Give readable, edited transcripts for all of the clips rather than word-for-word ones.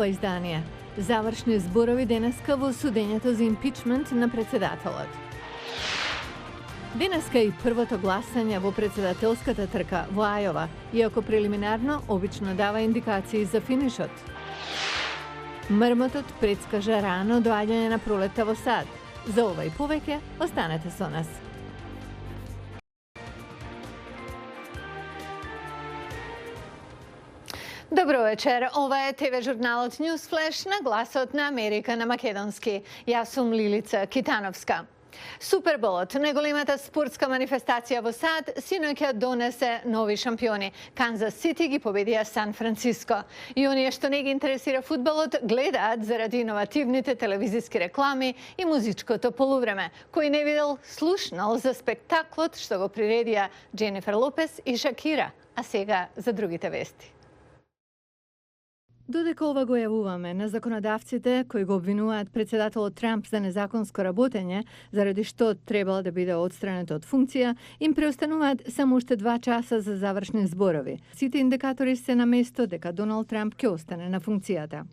ова издание. Завршни зборови денеска во судењето за импичмент на председателот. Денеска и првото гласање во председателската трка во Ајова, иако прелиминарно обично дава индикации за финишот. Мрмотот предскажа рано доаѓање на пролетта во САД. За ова и повеќе, останете со нас. Добро вечер, ова е ТВ журналот Newsflash на гласот на Америка на македонски. Јас сум Лилица Китановска. Суперболот, најголемата спортска манифестација во САД, синоќа донесе нови шампиони. Канзас Сити ги победија Сан Франциско. И оние што не ги интересира фудбалот, гледаат заради иновативните телевизиски реклами и музичкото полувреме. Кој не видел, слушнал за спектаклот што го приредија Дженифер Лопес и Шакира. А сега за другите вести. Додека ова го јавуваме на законодавците кои го обвинуваат председателот Трамп за незаконско работење, заради што требало да биде отстранет од функција, им преостануваат само уште 2 часа за завршни зборови. Сите индикатори се на место дека Доналд Трамп ќе остане на функцијата.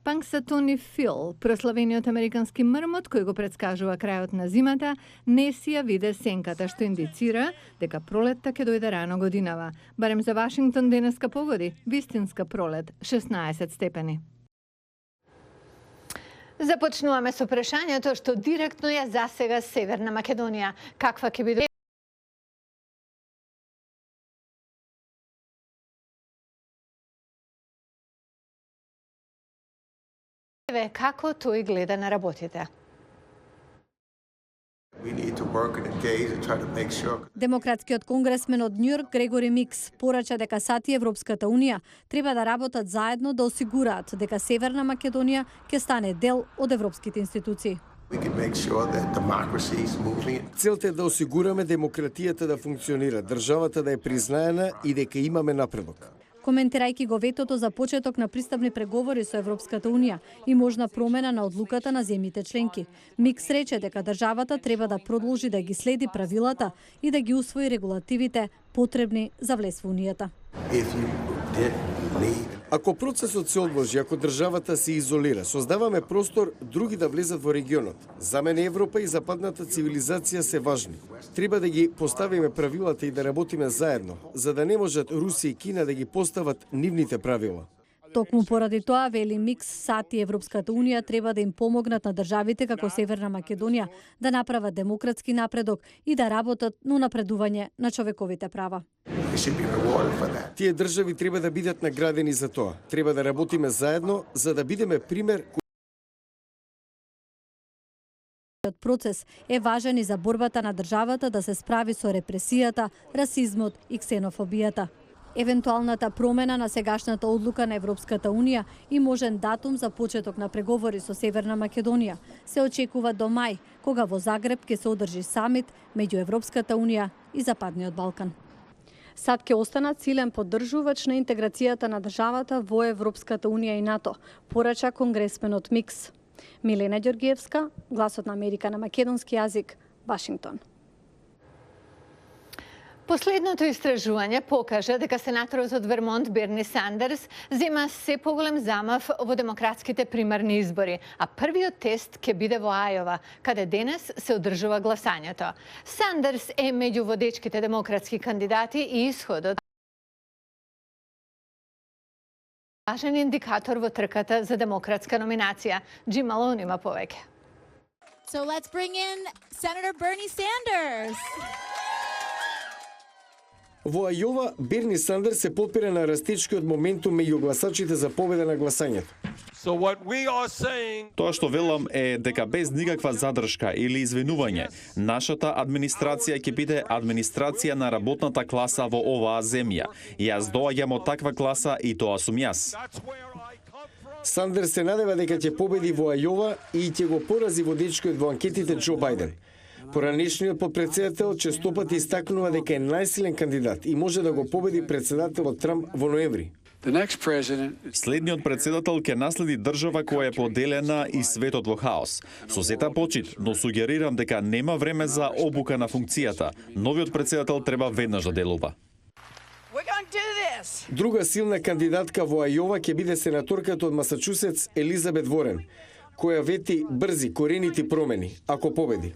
Панксатони Фил, прославениот американски мрмот кој го предскажува крајот на зимата, не си ја виде сенката, што индицира дека пролетта ќе дојде рано годинава. Барем за Вашингтон денеска погоди вистинска пролет, 16 степени. Започнуваме со прашањето што директно ја засега Северна Македонија. Каква ќе биде како тој гледа на работите? Демократскиот конгресмен од Њујорк Грегори Микс порача дека САД и Европската унија треба да работат заедно да осигураат дека Северна Македонија ќе стане дел од европските институции. Целта е да осигураме демократијата да функционира, државата да е признаена и дека имаме напредок. Коментирајќи го ветото за почеток на пристапни преговори со Европската унија и можна промена на одлуката на земјите членки, Микс рече дека државата треба да продолжи да ги следи правилата и да ги усвои регулативите потребни за влез во унијата. Ако процесот се одложи, ако државата се изолира, создаваме простор други да влезат во регионот. За мене Европа и западната цивилизација се важни. Треба да ги поставиме правилата и да работиме заедно, за да не можат Русија и Кина да ги постават нивните правила. Токму поради тоа, вели Микс, САД и Европската унија треба да им помогнат на државите како Северна Македонија да направат демократски напредок и да работат на унапредување на човековите права. Тие држави треба да бидат наградени за тоа. Треба да работиме заедно за да бидеме пример. Процес е важен и за борбата на државата да се справи со репресијата, расизмот и ксенофобијата. Евентуалната промена на сегашната одлука на Европската унија и можен датум за почеток на преговори со Северна Македонија се очекува до мај, кога во Загреб ќе се одржи самит меѓу Европската унија и Западниот Балкан. САД ќе останат силен поддржувач на интеграцијата на државата во Европската унија и НАТО, порача конгресменот Микс. Милена Ѓоргиевска, Гласот на Америка на македонски јазик, Вашингтон. Последното истражување покажа дека сенаторот од Вермонт Берни Сандерс зема се поголем замав во демократските примарни избори, а првиот тест ќе биде во Ајова, каде денес се одржува гласањето. Сандерс е меѓу водечките демократски кандидати и исходот важен индикатор во трката за демократска номинација. Джим Малон има повеќе. So let's bring in Senator Bernie Sanders. Во Ајова, Берни Сандерс се подпира на растечкиот моментум меѓу гласачите за победа на гласањето. Тоа што велам е дека без никаква задршка или извинување, нашата администрација ќе биде администрација на работната класа во оваа земја. Јас доаѓам од таква класа и тоа сум јас. Сандерс се надева дека ќе победи во Ајова и ќе го порази водечкиот во анкетите Џо Бајден. Поранешниот подпредседател честопати истакнува дека е најсилен кандидат и може да го победи председателот Трамп во ноември. Следниот председател ќе наследи држава која е поделена и светот во хаос. Со сета почит, но сугерирам дека нема време за обука на функцијата. Новиот председател треба веднаш да делува. Друга силна кандидатка во Ајова ќе биде сенаторката од Масачусетс Елизабет Ворен, која вети брзи, коренити промени, ако победи.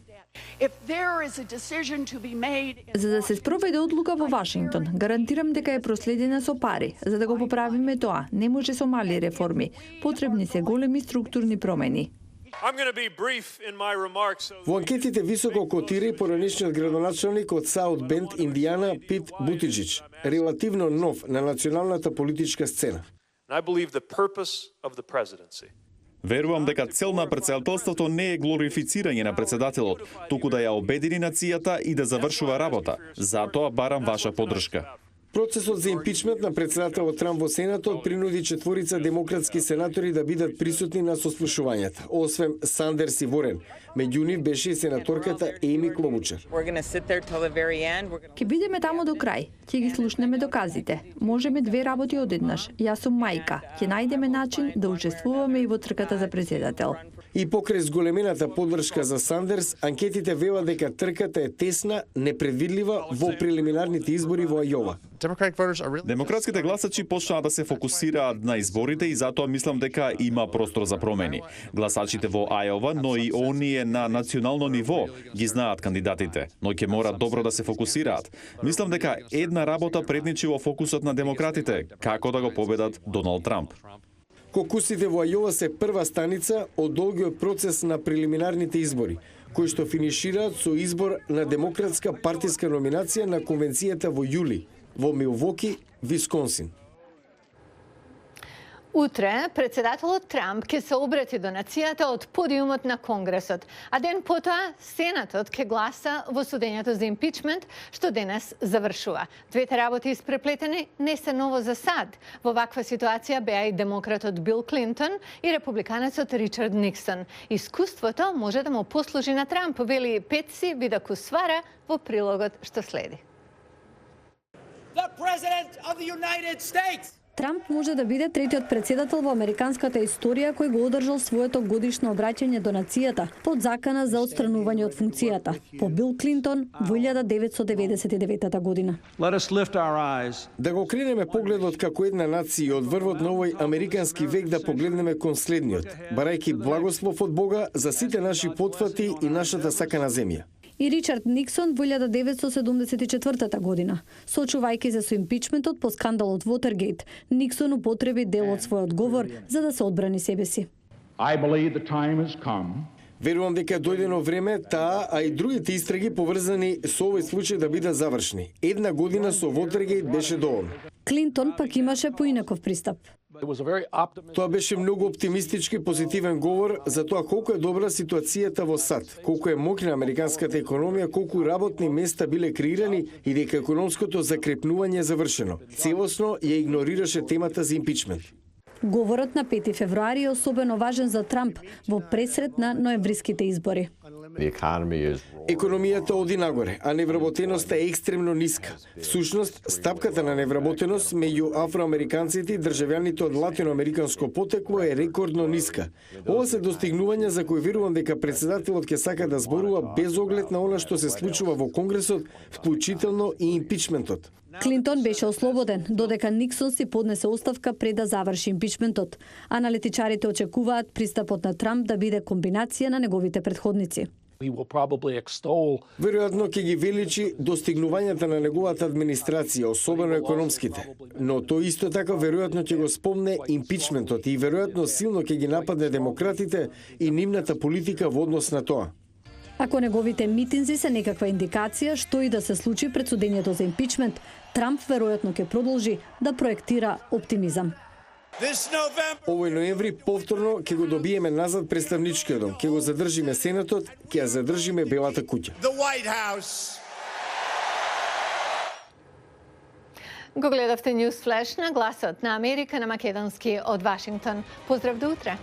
За да се спроведе одлука во Вашингтон, гарантирам дека е проследена со пари. За да го поправиме тоа, не може со мали реформи. Потребни се големи структурни промени. Во анкетите високо котира и поранешниот градоначалник од Саут Бенд, Индијана, Пит Бутиџич, релативно нов на националната политичка сцена. Верувам дека цел на претседателството не е глорифицирање на претседателот, туку да ја обедини нацијата и да завршува работа. Затоа барам ваша поддршка. Процесот за импичмент на претседателот Трамп во Сенатот принуди четворица демократски сенатори да бидат присутни на сослушувањата, освен Сандерс и Ворен. Меѓу нив беше и сенаторката Еми Клобучар. Ќе бидеме таму до крај. Ќе ги слушнеме доказите. Можеме две работи одеднаш. Јас сум мајка. Ќе најдеме начин да учествуваме и во трката за претседател. И покрај зголемената поддршка за Сандерс, анкетите велат дека трката е тесна, непредвидлива во прелиминарните избори во Ајова. Демократските гласачи почнаа да се фокусираат на изборите и затоа мислам дека има простор за промени. Гласачите во Ајова, но и оние на национално ниво ги знаат кандидатите, но ќе мора добро да се фокусираат. Мислам дека една работа предничи во фокусот на демократите, како да го победат Доналд Трамп. Кокусите во Ајова се прва станица од долгиот процес на прелиминарните избори, кои што финишираат со избор на демократска партиска номинација на конвенцијата во јули во Милвоки, Висконсин. Утре, председателот Трамп ќе се обрати до нацијата од подиумот на Конгресот, а ден потоа Сенатот ќе гласа во судењето за импичмент, што денес завршува. Двете работи испреплетени не се ново за сад. Во ваква ситуација беа и демократот Бил Клинтон и републиканецот Ричард Никсон. Искуството може да му послужи на Трамп, вели Петси Видакусвара во прилогот што следи. Трамп може да биде третиот председател во американската историја кој го одржал своето годишно обраќање до нацијата под закана за отстранување од функцијата, по Бил Клинтон во 1999 година. Да го кренеме погледот како една нација од врвот на овој американски век да погледнеме кон следниот, барајќи благослов од Бога за сите наши потфати и нашата сакана земја. И Ричард Никсон во 1974 година. Сочувајќи се со импичментот по скандалот Вотергейт, Никсон употреби дел од својот говор за да се одбрани себе си. Верувам дека е дојдено време таа, а и другите истраги поврзани со овој случај да бидат завршни. Една година со Вотергейт беше доволно. Клинтон пак имаше поинаков пристап. Тоа беше многу оптимистички позитивен говор за тоа колку е добра ситуацијата во САД, колку е мокна американската економија, колку работни места биле креирани и дека економското закрепнување е завршено. Целосно ја игнорираше темата за импичмент. Говорот на 5 февруари е особено важен за Трамп во пресред на ноемвриските избори. Економијата оди нагоре, а невработеноста е екстремно ниска. Всушност, стапката на невработеност меѓу афроамериканците и државјаните од латиноамериканско потекло е рекордно ниска. Ова се достигнувања за кои верувам дека председателот ќе сака да зборува без оглед на она што се случува во Конгресот, вклучително и импичментот. Клинтон беше ослободен, додека Никсон си поднесе оставка пред да заврши импичментот. Аналитичарите очекуваат пристапот на Трамп да биде комбинација на неговите претходници. Веројатно ќе ги величи достигнувањата на неговата администрација, особено економските. Но тој исто така веројатно ќе го спомне импичментот и веројатно силно ќе ги нападне демократите и нивната политика во однос на тоа. Ако неговите митинзи се некаква индикација што и да се случи пред судењето за импичмент, Трамп веројатно ќе продолжи да проектира оптимизам. Овој ноември повторно ќе го добиеме назад представничкиот дом, ќе го задржиме Сенатот, ќе ја задржиме Белата куќа. Го гледавте News Flash на гласот на Америка на македонски од Вашингтон. Поздрав до утре!